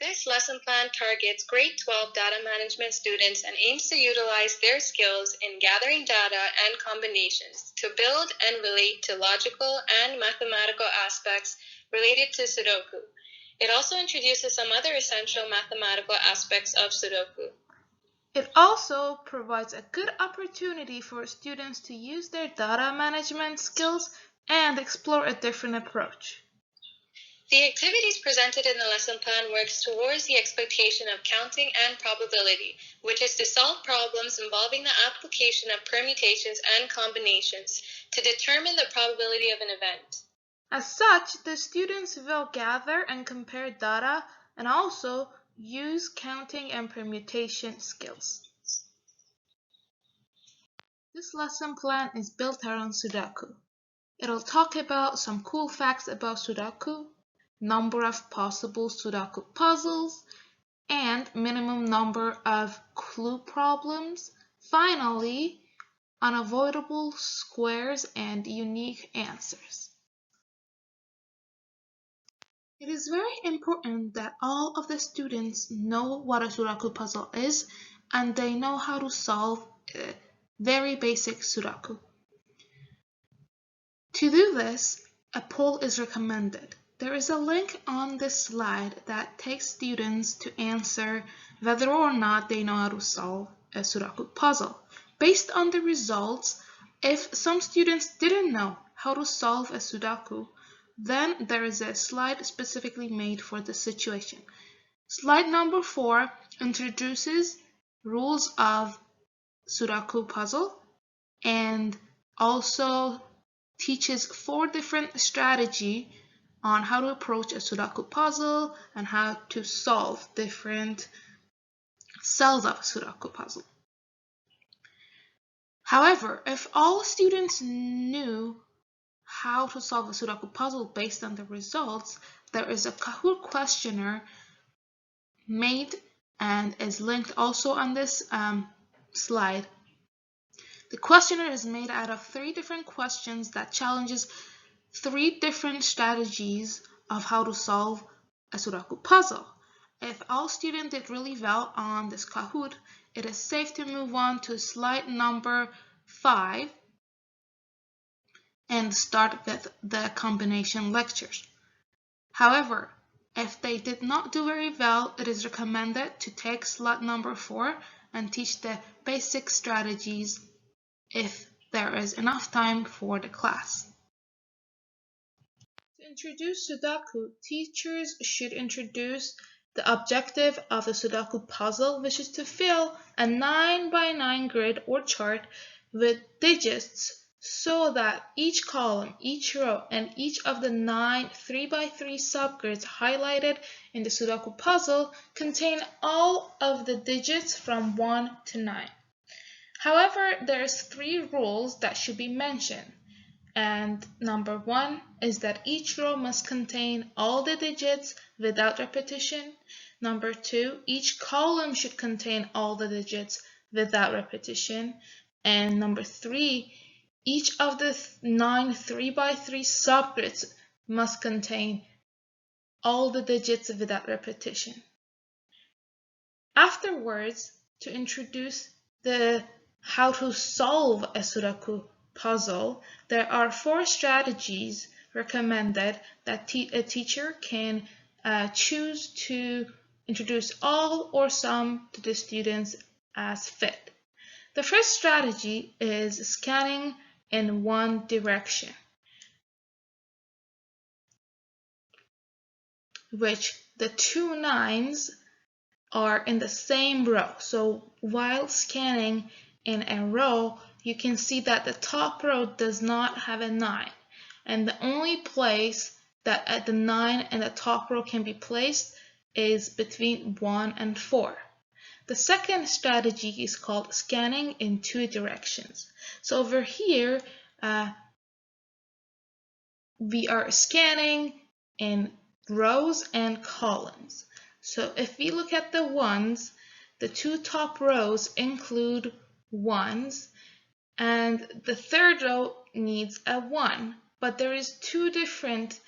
This lesson plan targets grade 12 data management students and aims to utilize their skills in gathering data and combinations to build and relate to logical and mathematical aspects related to Sudoku. It also introduces some other essential mathematical aspects of Sudoku. It also provides a good opportunity for students to use their data management skills and explore a different approach. The activities presented in the lesson plan works towards the expectation of counting and probability, which is to solve problems involving the application of permutations and combinations to determine the probability of an event. As such, the students will gather and compare data and also use counting and permutation skills. This lesson plan is built around Sudoku. It'll talk about some cool facts about Sudoku, number of possible Sudoku puzzles, and minimum number of clue problems. Finally, unavoidable squares and unique answers. It is very important that all of the students know what a Sudoku puzzle is and they know how to solve a very basic Sudoku. To do this, a poll is recommended. There is a link on this slide that takes students to answer whether or not they know how to solve a Sudoku puzzle. Based on the results, if some students didn't know how to solve a Sudoku, then there is a slide specifically made for this situation. Slide number 4 introduces rules of Sudoku puzzle and also teaches 4 different strategies on how to approach a Sudoku puzzle and how to solve different cells of a Sudoku puzzle. However, if all students knew how to solve a Sudoku puzzle based on the results, there is a Kahoot questionnaire made and is linked also on this slide. The questionnaire is made out of 3 different questions that challenges 3 different strategies of how to solve a Sudoku puzzle. If all students did really well on this Kahoot, it is safe to move on to slide number 5 and start with the combination lectures. However, if they did not do very well, it is recommended to take slide number 4 and teach the basic strategies if there is enough time for the class. To introduce Sudoku, teachers should introduce the objective of the Sudoku puzzle, which is to fill a 9x9 grid or chart with digits so that each column, each row, and each of the 9 3x3 subgrids highlighted in the Sudoku puzzle contain all of the digits from 1 to 9. However, there's 3 rules that should be mentioned. And number 1 is that each row must contain all the digits without repetition. Number 2, each column should contain all the digits without repetition. And number 3, each of the 9 3x3 subgrids must contain all the digits without repetition. Afterwards, to introduce the how to solve a Sudoku puzzle, there are 4 strategies recommended that a teacher can choose to introduce all or some to the students as fit. The first strategy is scanning in one direction, which the 2 9s are in the same row. So while scanning in a row, you can see that the top row does not have a 9, and the only place that the 9 and the top row can be placed is between 1 and 4. The second strategy is called scanning in 2 directions. So over here, we are scanning in rows and columns. So if we look at the 1s, the 2 top rows include 1s, and the third row needs a 1, but there is 2 different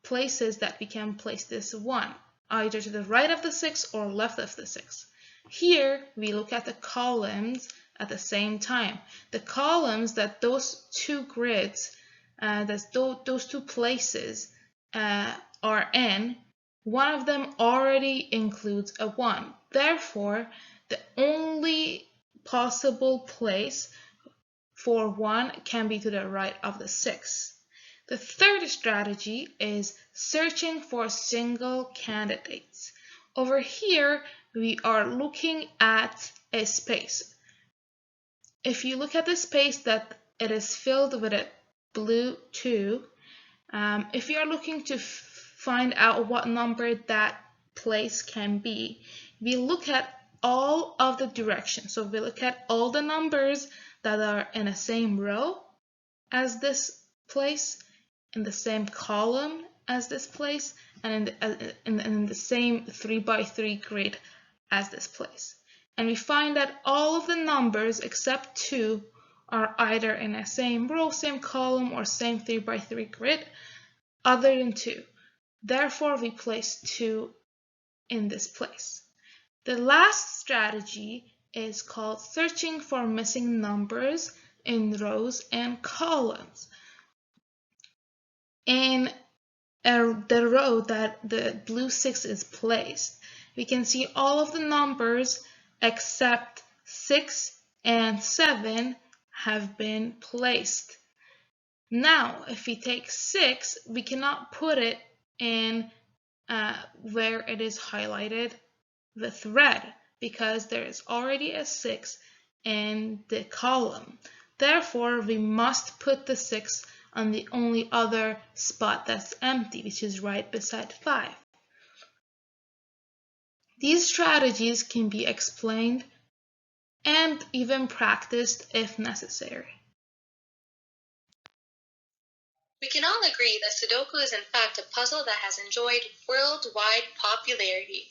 places that we can place this 1. either to the right of the 6 or left of the 6. Here, we look at the columns at the same time. The columns that those two grids, those two places are in, one of them already includes a 1. Therefore, the only possible place for 1 can be to the right of the 6. The third strategy is searching for single candidates. Over here, we are looking at a space. If you look at the space that it is filled with a blue 2, if you are looking to find out what number that place can be, we look at all of the directions. So we look at all the numbers that are in the same row as this place, in the same column as this place, and in the same 3x3 grid as this place. And we find that all of the numbers except 2 are either in the same row, same column, or same 3x3 grid, other than 2. Therefore, we place 2 in this place. The last strategy is called searching for missing numbers in rows and columns. In the row that the blue 6 is placed, we can see all of the numbers except 6 and 7 have been placed. Now, if we take 6, we cannot put it in where it is highlighted with red because there is already a 6 in the column. Therefore, we must put the 6 on the only other spot that's empty, which is right beside 5. These strategies can be explained and even practiced if necessary. We can all agree that Sudoku is in fact a puzzle that has enjoyed worldwide popularity.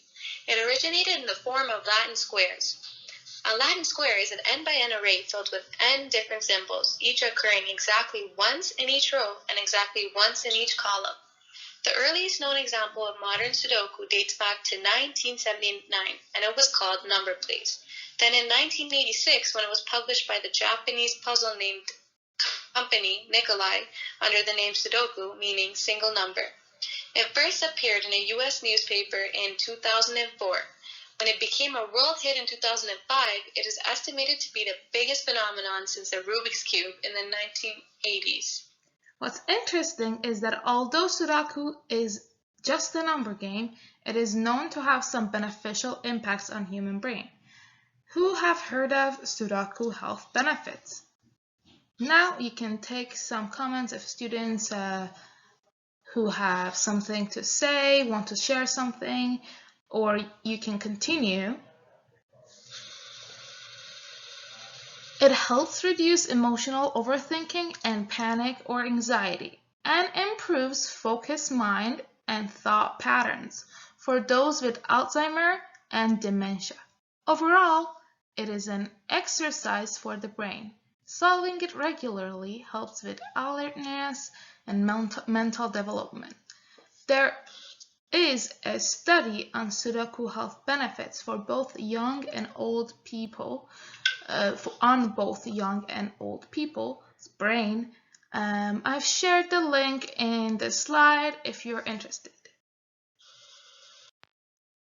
It originated in the form of Latin squares. A Latin square is an n by n array filled with n different symbols, each occurring exactly once in each row and exactly once in each column. The earliest known example of modern Sudoku dates back to 1979, and it was called Number Place. Then in 1986, when it was published by the Japanese puzzle named company Nikolai under the name Sudoku, meaning single number. It first appeared in a US newspaper in 2004. When it became a world hit in 2005, it is estimated to be the biggest phenomenon since the Rubik's Cube in the 1980s. What's interesting is that although Sudoku is just a number game, it is known to have some beneficial impacts on human brain. Who have heard of Sudoku health benefits? Now you can take some comments of students who have something to say, want to share something, or you can continue. It helps reduce emotional overthinking and panic or anxiety, and improves focused mind and thought patterns for those with Alzheimer and dementia. Overall, it is an exercise for the brain. Solving it regularly helps with alertness and mental development. There is a study on Sudoku health benefits for both young and old people, on both young and old people's brain. I've shared the link in the slide if you're interested.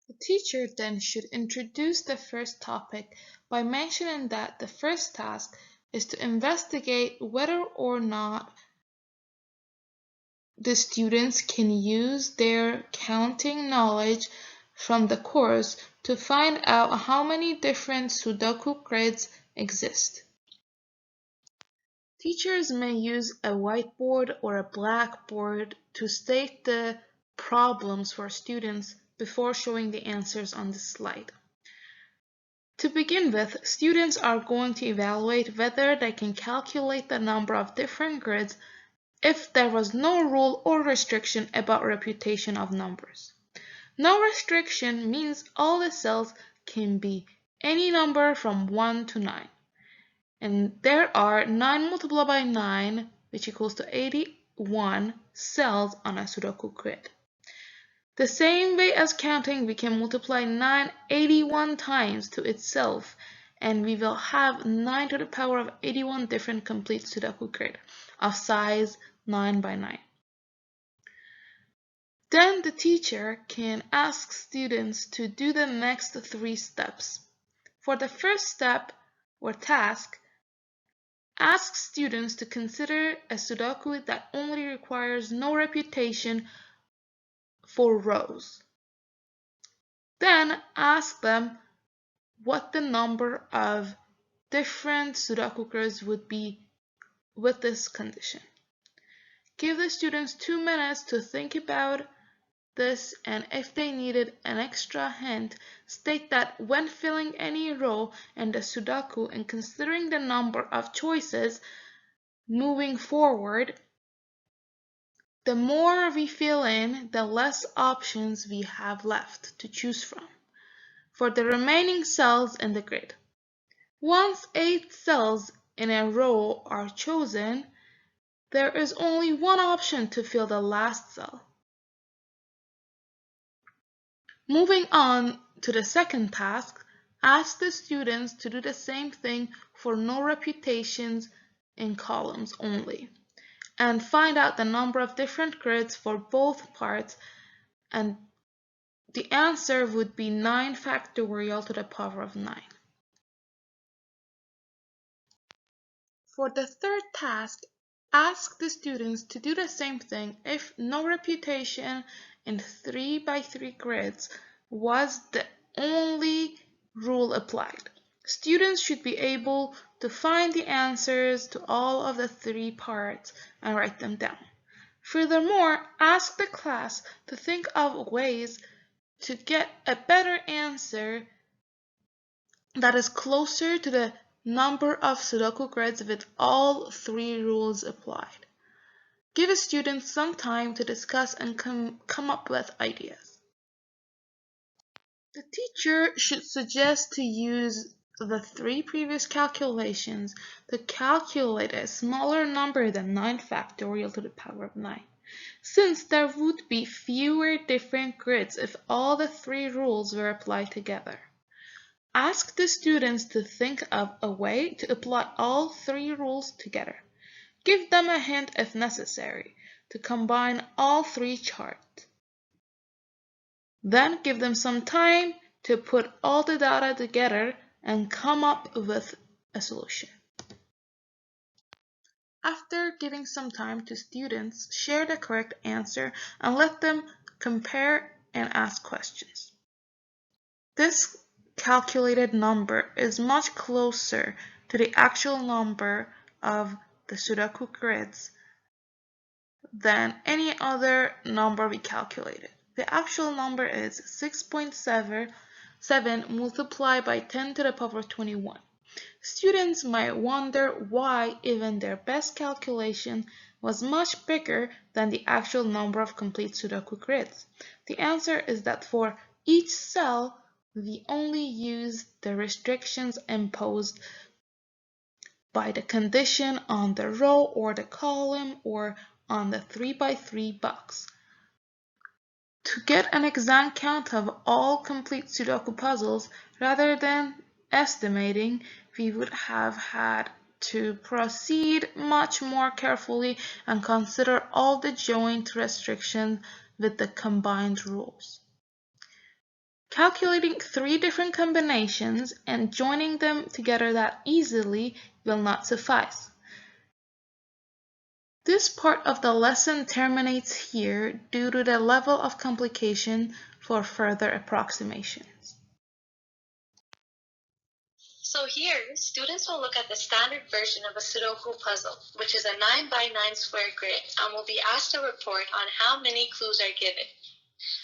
The teacher then should introduce the first topic by mentioning that the first task is to investigate whether or not the students can use their counting knowledge from the course to find out how many different Sudoku grids exist. Teachers may use a whiteboard or a blackboard to state the problems for students before showing the answers on the slide. To begin with, students are going to evaluate whether they can calculate the number of different grids if there was no rule or restriction about reputation of numbers. No restriction means all the cells can be any number from 1 to 9. And there are 9 multiplied by 9, which equals to 81 cells on a Sudoku grid. The same way as counting, we can multiply 9 81 times to itself, and we will have 9 to the power of 81 different complete Sudoku grid of size 9 by 9. Then the teacher can ask students to do the next 3 steps. For the first step or task, ask students to consider a Sudoku that only requires no repetition for rows. Then ask them what the number of different Sudoku grids would be with this condition. Give the students 2 minutes to think about this, and if they needed an extra hint, state that when filling any row in the Sudoku and considering the number of choices moving forward, the more we fill in, the less options we have left to choose from for the remaining cells in the grid. Once 8 cells in a row are chosen, there is only one option to fill the last cell. Moving on to the second task, ask the students to do the same thing for no repetitions in columns only, and find out the number of different grids for both parts, and the answer would be 9 factorial to the power of 9. For the third task, ask the students to do the same thing if no repetition in 3 by 3 grids was the only rule applied. Students should be able to find the answers to all of the 3 parts and write them down. Furthermore, ask the class to think of ways to get a better answer that is closer to the number of Sudoku grids with all 3 rules applied. Give a student some time to discuss and come up with ideas. The teacher should suggest to use the 3 previous calculations to calculate a smaller number than 9 factorial to the power of 9, since there would be fewer different grids if all the 3 rules were applied together. Ask the students to think of a way to apply all 3 rules together. Give them a hint if necessary to combine all 3 charts. Then give them some time to put all the data together and come up with a solution. After giving some time to students, share the correct answer and let them compare and ask questions. This calculated number is much closer to the actual number of the Sudoku grids than any other number we calculated. The actual number is 6.7 multiplied by 10 to the power 21. Students might wonder why even their best calculation was much bigger than the actual number of complete Sudoku grids. The answer is that for each cell, we only use the restrictions imposed by the condition on the row or the column or on the 3 by 3 box. To get an exact count of all complete Sudoku puzzles, rather than estimating, we would have had to proceed much more carefully and consider all the joint restrictions with the combined rules. Calculating 3 different combinations and joining them together that easily will not suffice. This part of the lesson terminates here due to the level of complication for further approximations. So here, students will look at the standard version of a Sudoku puzzle, which is a 9 by 9 square grid, and will be asked to report on how many clues are given.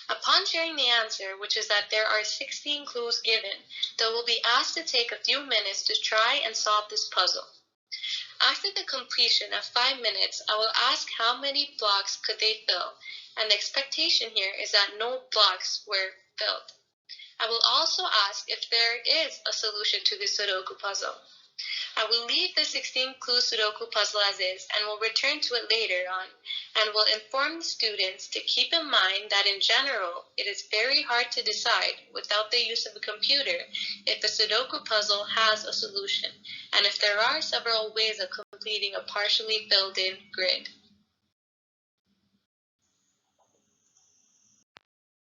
Upon sharing the answer, which is that there are 16 clues given, they will be asked to take a few minutes to try and solve this puzzle. After the completion of 5 minutes, I will ask how many blocks could they fill, and the expectation here is that no blocks were filled. I will also ask if there is a solution to the Sudoku puzzle. I will leave the 16-clue Sudoku puzzle as is and will return to it later on, and will inform the students to keep in mind that in general, it is very hard to decide, without the use of a computer, if a Sudoku puzzle has a solution, and if there are several ways of completing a partially filled-in grid.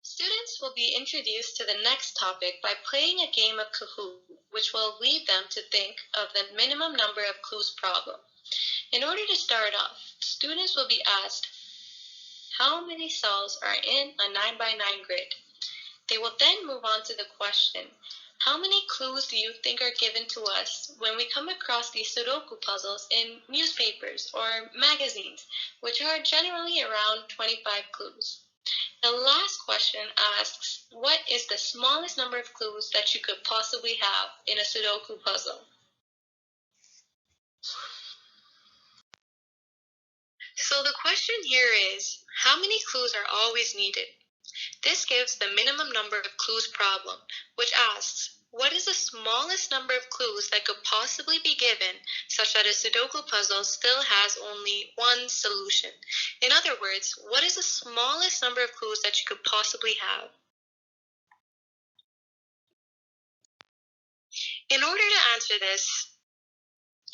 Students will be introduced to the next topic by playing a game of Kahoot, which will lead them to think of the minimum number of clues problem. In order to start off, students will be asked how many cells are in a 9x9 grid. They will then move on to the question, how many clues do you think are given to us when we come across these Sudoku puzzles in newspapers or magazines, which are generally around 25 clues? The last question asks, what is the smallest number of clues that you could possibly have in a Sudoku puzzle? So the question here is, how many clues are always needed? This gives the minimum number of clues problem, which asks, what is the smallest number of clues that could possibly be given such that a Sudoku puzzle still has only one solution? In other words, what is the smallest number of clues that you could possibly have? In order to answer this,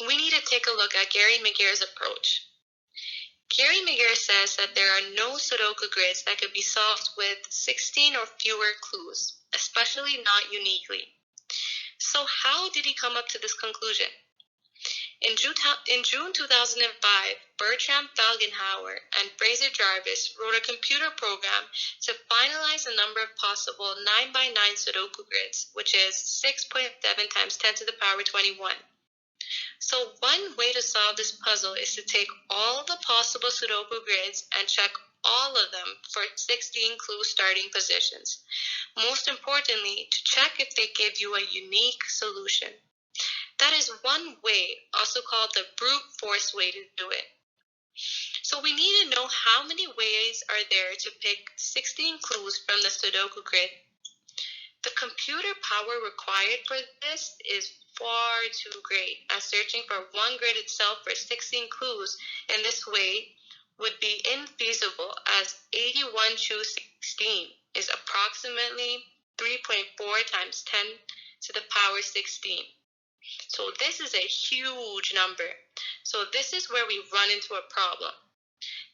we need to take a look at Gary McGear's approach. Gary McGear says that there are no Sudoku grids that could be solved with 16 or fewer clues, especially not uniquely. So how did he come up to this conclusion? In June 2005, Bertram Falgenhauer and Fraser Jarvis wrote a computer program to finalize the number of possible 9x9 Sudoku grids, which is 6.7 times 10 to the power 21. So one way to solve this puzzle is to take all the possible Sudoku grids and check all of them for 16 clue starting positions. Most importantly, to check if they give you a unique solution. That is one way, also called the brute force way to do it. So we need to know how many ways are there to pick 16 clues from the Sudoku grid. The computer power required for this is far too great, as searching for one grid itself for 16 clues in this way would be infeasible, as 81 choose 16 is approximately 3.4 times 10 to the power 16. So this is a huge number. So this is where we run into a problem.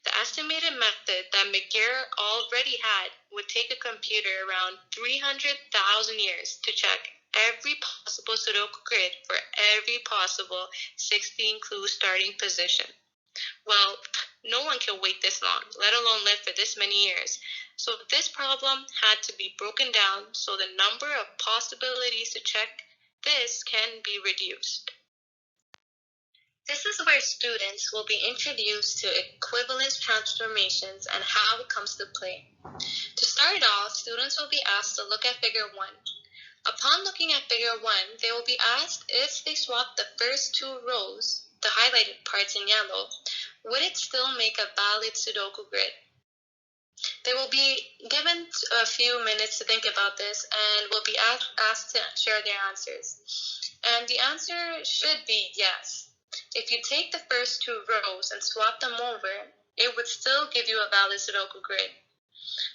The estimated method that McGear already had would take a computer around 300,000 years to check every possible Sudoku grid for every possible 16 clue starting position. Well, no one can wait this long, let alone live for this many years. So this problem had to be broken down so the number of possibilities to check this can be reduced. This is where students will be introduced to equivalence transformations and how it comes to play. To start off, students will be asked to look at Figure 1. Upon looking at Figure 1, they will be asked if they swap the first two rows, the highlighted parts in yellow, would it still make a valid Sudoku grid? They will be given a few minutes to think about this and will be asked to share their answers. And the answer should be yes. If you take the first two rows and swap them over, it would still give you a valid Sudoku grid.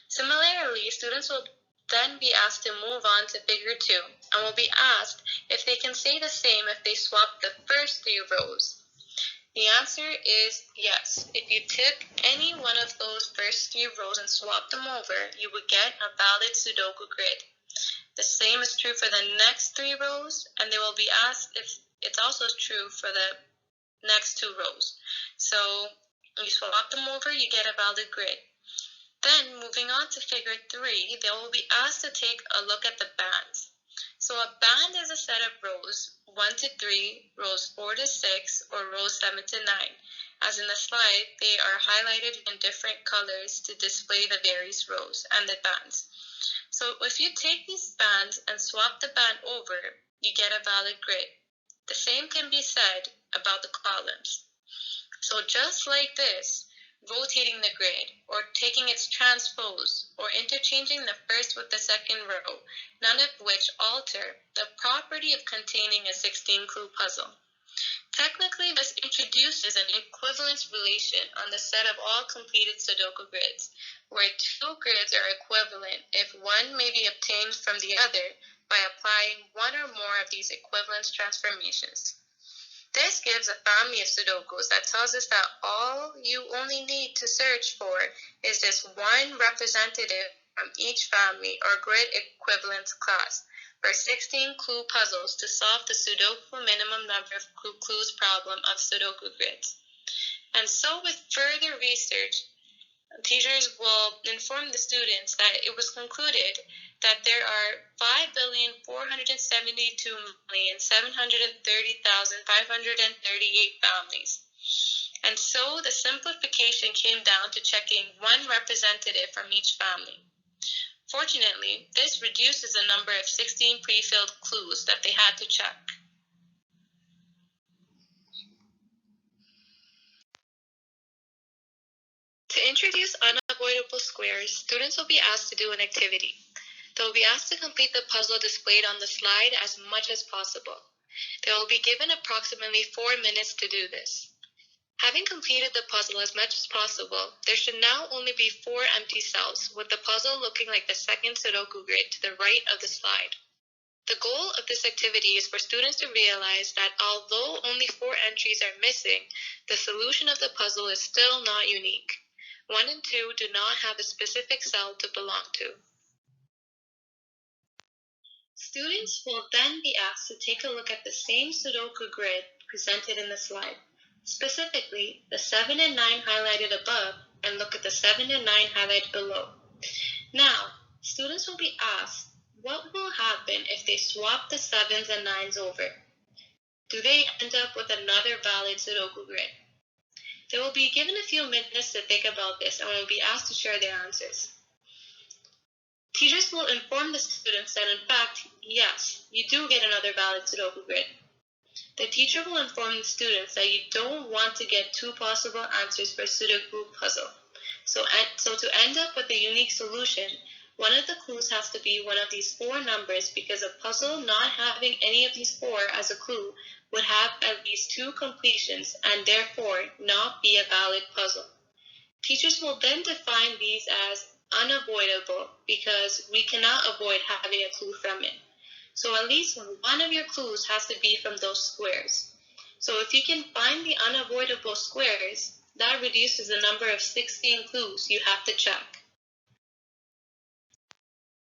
Similarly, students will then be asked to move on to Figure 2 and will be asked if they can say the same if they swap the first three rows. The answer is yes. If you took any one of those first three rows and swapped them over, you would get a valid Sudoku grid. The same is true for the next three rows, and they will be asked if it's also true for the next two rows. So you swap them over, you get a valid grid. Then moving on to Figure 3, they will be asked to take a look at the bands. So a band is a set of rows 1 to 3, rows 4 to 6, or rows 7 to 9. As in the slide, they are highlighted in different colors to display the various rows and the bands. So if you take these bands and swap the band over, you get a valid grid. The same can be said about the columns. So just like this, rotating the grid, or taking its transpose, or interchanging the first with the second row, none of which alter the property of containing a 16-clue puzzle. Technically, this introduces an equivalence relation on the set of all completed Sudoku grids, where two grids are equivalent if one may be obtained from the other by applying one or more of these equivalence transformations. This gives a family of Sudokus that tells us that all you only need to search for is this one representative from each family or grid equivalence class for 16-clue puzzles to solve the Sudoku minimum number of clues problem of Sudoku grids. And so with further research, teachers will inform the students that it was concluded that there are 5,472,730,538 families. And so the simplification came down to checking one representative from each family. Fortunately, this reduces the number of 16 pre-filled clues that they had to check. To introduce unavoidable squares, students will be asked to do an activity. They will be asked to complete the puzzle displayed on the slide as much as possible. They will be given approximately 4 minutes to do this. Having completed the puzzle as much as possible, there should now only be 4 empty cells, with the puzzle looking like the second Sudoku grid to the right of the slide. The goal of this activity is for students to realize that although only 4 entries are missing, the solution of the puzzle is still not unique. 1 and 2 do not have a specific cell to belong to. Students will then be asked to take a look at the same Sudoku grid presented in the slide, specifically the 7 and 9 highlighted above, and look at the 7 and 9 highlighted below. Now, students will be asked, what will happen if they swap the 7s and 9s over? Do they end up with another valid Sudoku grid? They will be given a few minutes to think about this and will be asked to share their answers. Teachers will inform the students that in fact, yes, you do get another valid Sudoku grid. The teacher will inform the students that you don't want to get 2 possible answers for a Sudoku puzzle. So to end up with a unique solution, one of the clues has to be one of these 4 numbers, because a puzzle not having any of these 4 as a clue would have at least 2 completions and therefore not be a valid puzzle. Teachers will then define these as unavoidable because we cannot avoid having a clue from it. So at least one of your clues has to be from those squares. So if you can find the unavoidable squares, that reduces the number of 16 clues you have to check.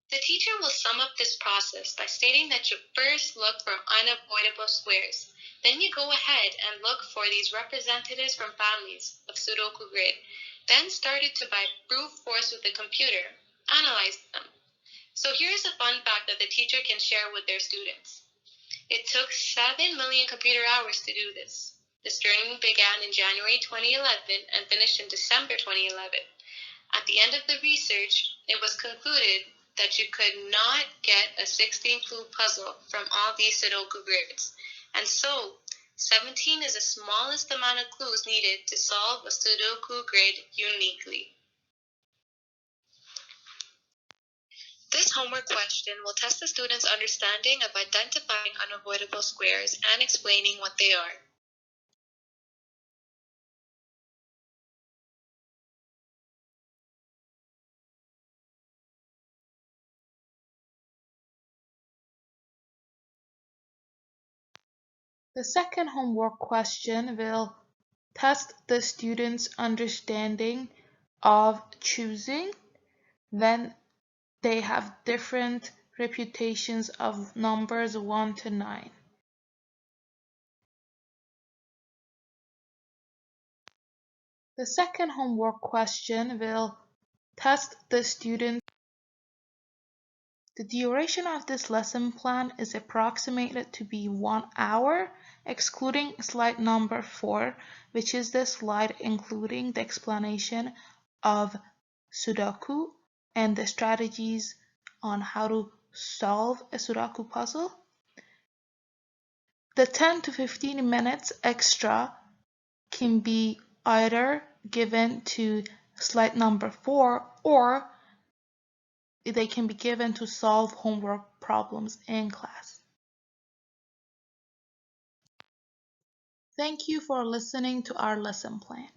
The teacher will sum up this process by stating that you first look for unavoidable squares. Then you go ahead and look for these representatives from families of Sudoku grid. Then started to by brute force with the computer, analyze them. So here's a fun fact that the teacher can share with their students. It took 7 million computer hours to do this. This journey began in January 2011 and finished in December 2011. At the end of the research, it was concluded that you could not get a 16-clue puzzle from all these Sudoku grids. And so, 17 is the smallest amount of clues needed to solve a Sudoku grid uniquely. This homework question will test the students' understanding of identifying unavoidable squares and explaining what they are. The second homework question will test the students' understanding of choosing when they have different reputations of numbers 1 to 9. The second homework question will test the students. The duration of this lesson plan is approximated to be 1 hour, excluding slide number 4, which is the slide including the explanation of Sudoku and the strategies on how to solve a Sudoku puzzle. The 10 to 15 minutes extra can be either given to slide number 4, or they can be given to solve homework problems in class. Thank you for listening to our lesson plan.